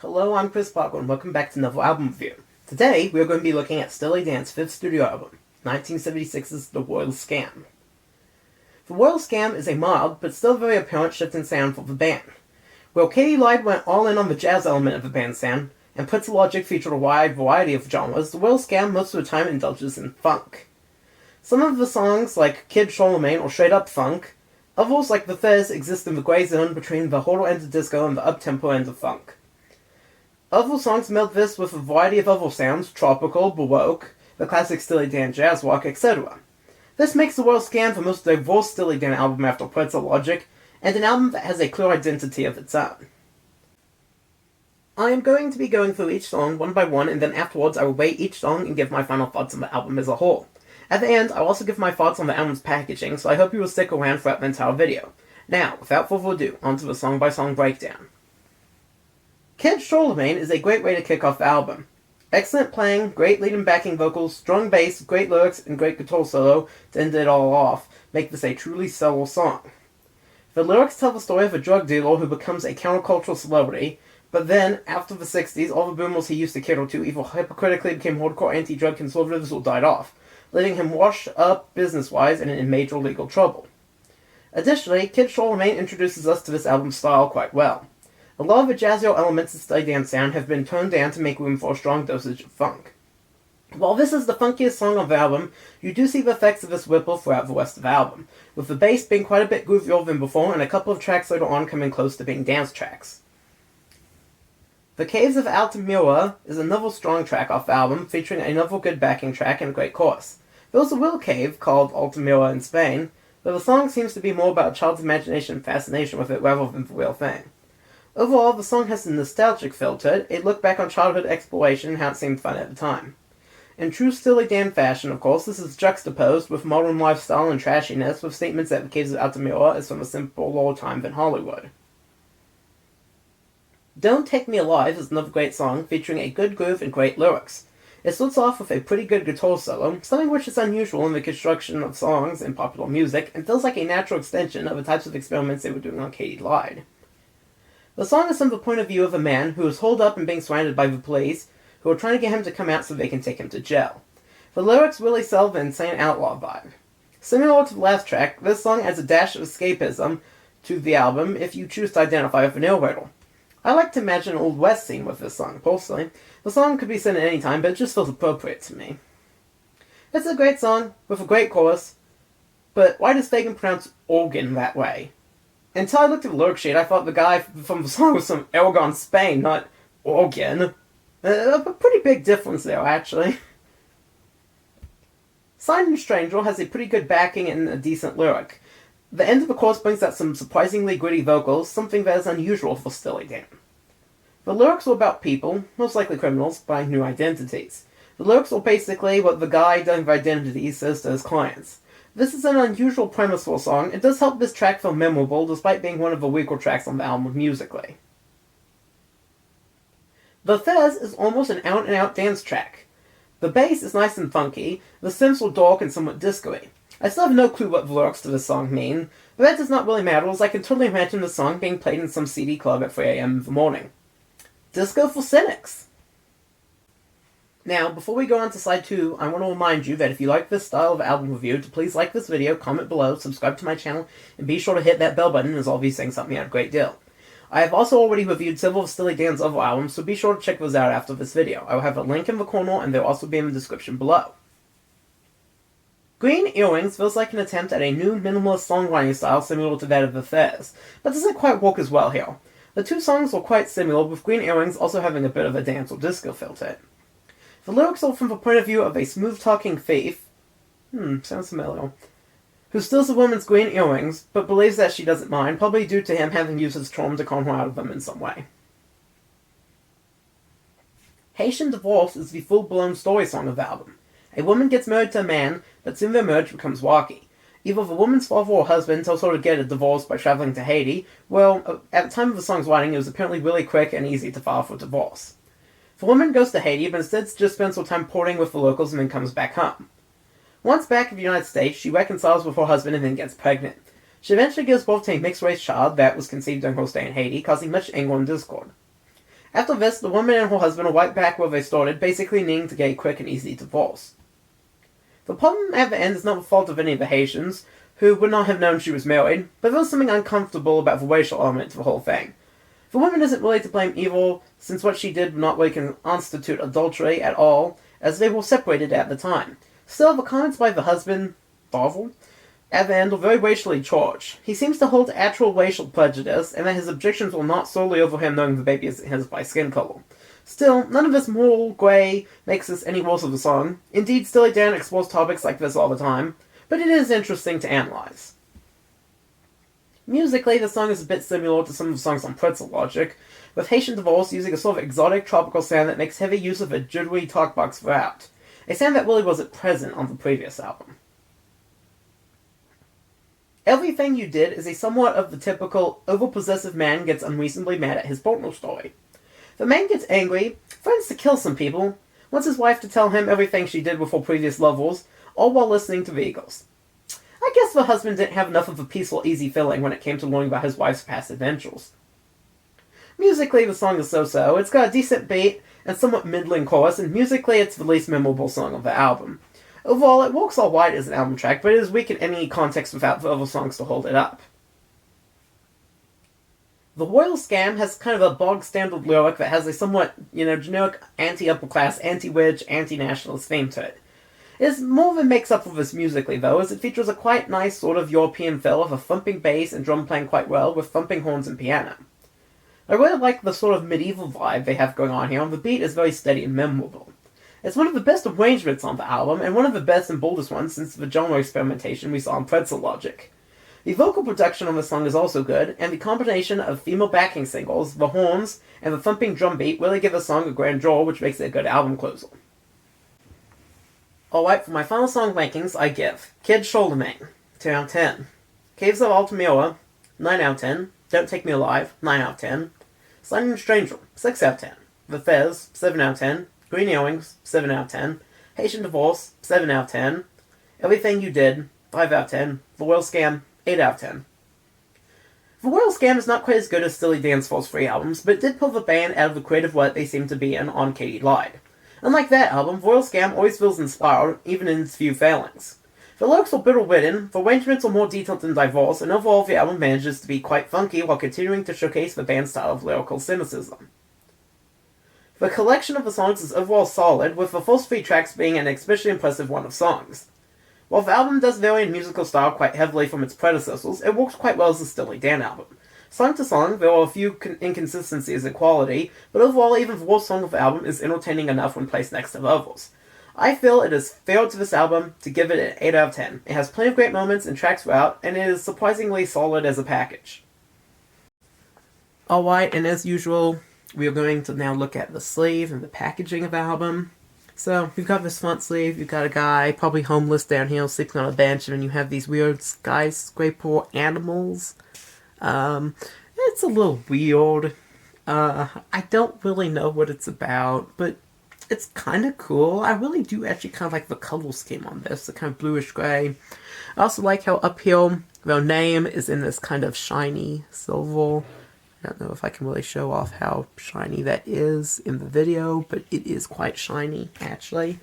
Hello, I'm Chris Parker, and welcome back to another album review. Today, we are going to be looking at Steely Dan's fifth studio album, 1976's The Royal Scam. The Royal Scam is a mild, but still very apparent shift in sound for the band. While Katy Lied went all in on the jazz element of the band's sound, and Pretzel Logic featured a wide variety of genres, The Royal Scam most of the time indulges in funk. Some of the songs, like Kid Charlemagne or Straight Up Funk, others like Bethes exist in the grey zone between the hodl end of disco and the uptempo end of funk. Other songs meld this with a variety of other sounds, tropical, baroque, the classic Steely Dan jazz rock, etc. This makes The Royal Scam the most diverse Steely Dan album after Pretzel Logic, and an album that has a clear identity of its own. I am going to be going through each song one by one, and then afterwards I will rate each song and give my final thoughts on the album as a whole. At the end, I'll also give my thoughts on the album's packaging, so I hope you will stick around throughout the entire video. Now, without further ado, onto the song-by-song breakdown. Kid Charlemagne is a great way to kick off the album. Excellent playing, great lead and backing vocals, strong bass, great lyrics, and great guitar solo to end it all off make this a truly stellar song. The lyrics tell the story of a drug dealer who becomes a countercultural celebrity, but then, after the 60s, all the boomers he used to cater to either hypocritically became hardcore anti-drug conservatives or died off, leaving him washed up business-wise and in major legal trouble. Additionally, Kid Charlemagne introduces us to this album's style quite well. A lot of the jazzier elements of Steely Dan's sound have been toned down to make room for a strong dosage of funk. While this is the funkiest song on the album, you do see the effects of this ripple throughout the rest of the album, with the bass being quite a bit groovier than before and a couple of tracks later on coming close to being dance tracks. The Caves of Altamira is another strong track off the album, featuring another good backing track and a great chorus. There was a real cave called Altamira in Spain, but the song seems to be more about a child's imagination and fascination with it rather than the real thing. Overall, the song has a nostalgic feel to it, a look back on childhood exploration and how it seemed fun at the time. In true Steely Dan fashion, of course, this is juxtaposed with modern lifestyle and trashiness, with statements that the Caves of Altamira is from a simpler time than Hollywood. Don't Take Me Alive is another great song, featuring a good groove and great lyrics. It starts off with a pretty good guitar solo, something which is unusual in the construction of songs in popular music, and feels like a natural extension of the types of experiments they were doing on Katy Lied. The song is from the point of view of a man who is holed up and being surrounded by the police, who are trying to get him to come out so they can take him to jail. The lyrics really sell the insane outlaw vibe. Similar to the last track, this song adds a dash of escapism to the album if you choose to identify with the narrator. I like to imagine an Old West scene with this song, personally. The song could be sung at any time, but it just feels appropriate to me. It's a great song, with a great chorus, but why does Fagan pronounce organ that way? Until I looked at the lyric sheet, I thought the guy from the song was from Aragon, Spain, not organ. A pretty big difference there, actually. Signed and Stranger has a pretty good backing and a decent lyric. The end of the chorus brings out some surprisingly gritty vocals, something that is unusual for Steely Dan. The lyrics are about people, most likely criminals, buying new identities. The lyrics are basically what the guy dealing with identities says to his clients. This is an unusual premise for a song. It does help this track feel memorable, despite being one of the weaker tracks on the album musically. Bethes is almost an out-and-out dance track. The bass is nice and funky, the synths are dark and somewhat disco-y. I still have no clue what the lyrics to this song mean, but that does not really matter, as I can totally imagine the song being played in some seedy club at 3 a.m. in the morning. Disco for cynics! Now, before we go on to side 2, I want to remind you that if you like this style of album review, to please like this video, comment below, subscribe to my channel, and be sure to hit that bell button, as all these things help me out a great deal. I have also already reviewed several of Steely Dan's other albums, so be sure to check those out after this video. I will have a link in the corner, and they'll also be in the description below. Green Earrings feels like an attempt at a new minimalist songwriting style similar to that of Bethes, but doesn't quite work as well here. The two songs are quite similar, with Green Earrings also having a bit of a dance or disco feel to it. The lyrics are from the point of view of a smooth-talking thief, sounds familiar, who steals a woman's green earrings, but believes that she doesn't mind, probably due to him having used his charm to con her out of them in some way. Haitian Divorce is the full-blown story song of the album. A woman gets married to a man, but soon their marriage becomes rocky. Either the woman's father or husband tells her to get a divorce by traveling to Haiti. Well, at the time of the song's writing, it was apparently really quick and easy to file for divorce. The woman goes to Haiti, but instead just spends her time partying with the locals and then comes back home. Once back in the United States, she reconciles with her husband and then gets pregnant. She eventually gives birth to a mixed-race child that was conceived during her stay in Haiti, causing much anger and discord. After this, the woman and her husband are right back where they started, basically needing to get a quick and easy divorce. The problem at the end is not the fault of any of the Haitians, who would not have known she was married, but there was something uncomfortable about the racial element to the whole thing. The woman isn't really to blame either, since what she did would not really constitute adultery at all, as they were separated at the time. Still, the comments by the husband, Darvel, at the end are very racially charged. He seems to hold actual racial prejudice, and that his objections were not solely over him knowing the baby is his by skin color. Still, none of this moral grey makes this any worse of a song. Indeed, Steely Dan explores topics like this all the time, but it is interesting to analyze. Musically, the song is a bit similar to some of the songs on Pretzel Logic, with Haitian Divorce using a sort of exotic tropical sound that makes heavy use of a jittery talkbox throughout, a sound that really wasn't present on the previous album. Everything You Did is a somewhat of the typical overpossessive man gets unreasonably mad at his partner story. The man gets angry, threatens to kill some people, wants his wife to tell him everything she did with her previous lovers, all while listening to the Eagles. I guess the husband didn't have enough of a peaceful, easy feeling when it came to learning about his wife's past adventures. Musically, the song is so-so. It's got a decent beat and somewhat middling chorus, and musically it's the least memorable song of the album. Overall, it works alright as an album track, but it is weak in any context without the other songs to hold it up. The Royal Scam has kind of a bog-standard lyric that has a somewhat, generic anti-upper-class, anti-rich, anti-nationalist theme to it. It is more than makes up for this musically, though, as it features a quite nice sort of European feel of a thumping bass and drum playing quite well, with thumping horns and piano. I really like the sort of medieval vibe they have going on here, and the beat is very steady and memorable. It's one of the best arrangements on the album, and one of the best and boldest ones since the genre experimentation we saw in Pretzel Logic. The vocal production on the song is also good, and the combination of female backing singles, the horns, and the thumping drum beat really give the song a grandeur, which makes it a good album closer. Alright, for my final song rankings, I give Kid Charlemagne, 10 out of 10. Caves of Altamira, 9 out of 10. Don't Take Me Alive, 9 out of 10. Sliding Stranger, 6 out of 10. Bethes, 7 out of 10. Green Earrings, 7 out of 10. Haitian Divorce, 7 out of 10. Everything You Did, 5 out of 10. The Royal Scam, 8 out of 10. The Royal Scam is not quite as good as Steely Dan's first 3 albums, but it did pull the band out of the creative rut they seemed to be in on Katy Lied. Unlike that album, Royal Scam always feels inspired, even in its few failings. The lyrics are better written, the arrangements are more detailed and diverse, and overall the album manages to be quite funky while continuing to showcase the band's style of lyrical cynicism. The collection of the songs is overall solid, with the first 3 tracks being an especially impressive one of songs. While the album does vary in musical style quite heavily from its predecessors, it works quite well as a Steely Dan album. Song to song, there are a few inconsistencies in quality, but overall even the worst song of the album is entertaining enough when placed next to the others. I feel it is fair to this album to give it an 8 out of 10. It has plenty of great moments and tracks throughout, and it is surprisingly solid as a package. Alright, and as usual, we are going to now look at the sleeve and the packaging of the album. So, you've got this front sleeve, you've got a guy, probably homeless down here, sleeping on a bench, and then you have these weird skyscraper animals. It's a little weird. I don't really know what it's about, but it's kind of cool. I really do actually kind of like the color scheme on this, the kind of bluish gray. I also like how up here, their name is in this kind of shiny silver. I don't know if I can really show off how shiny that is in the video, but it is quite shiny, actually.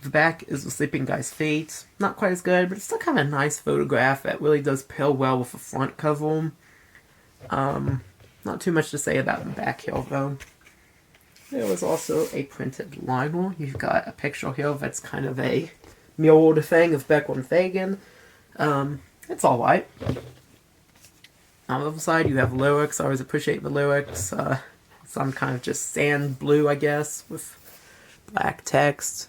The back is the sleeping guy's feet. Not quite as good, but it's still kind of a nice photograph that really does pair well with the front cover. Not too much to say about the back here, though. There was also a printed liner. You've got a picture here that's kind of a mirrored thing of Beck and Fagan. It's alright. On the other side, you have lyrics. I always appreciate the lyrics. Some kind of just sand blue, I guess, with black text.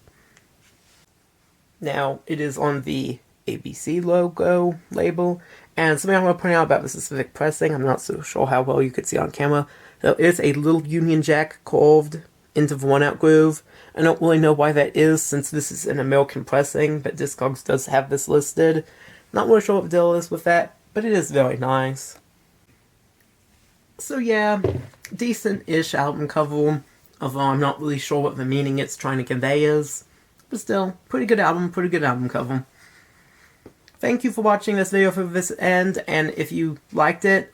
Now, it is on the ABC logo label, and something I want to point out about the specific pressing, I'm not so sure how well you could see on camera, there is a little Union Jack carved into the one-out groove. I don't really know why that is, since this is an American pressing, but Discogs does have this listed. Not really sure what the deal is with that, but it is very nice. So yeah, decent-ish album cover, although I'm not really sure what the meaning it's trying to convey is. But still, pretty good album cover. Thank you for watching this video for this end, and if you liked it,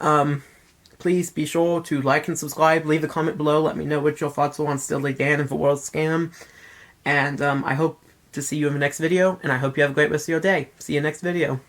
please be sure to like and subscribe. Leave a comment below. Let me know what your thoughts were on Steely Dan and the World Scam. And I hope to see you in the next video, and I hope you have a great rest of your day. See you next video.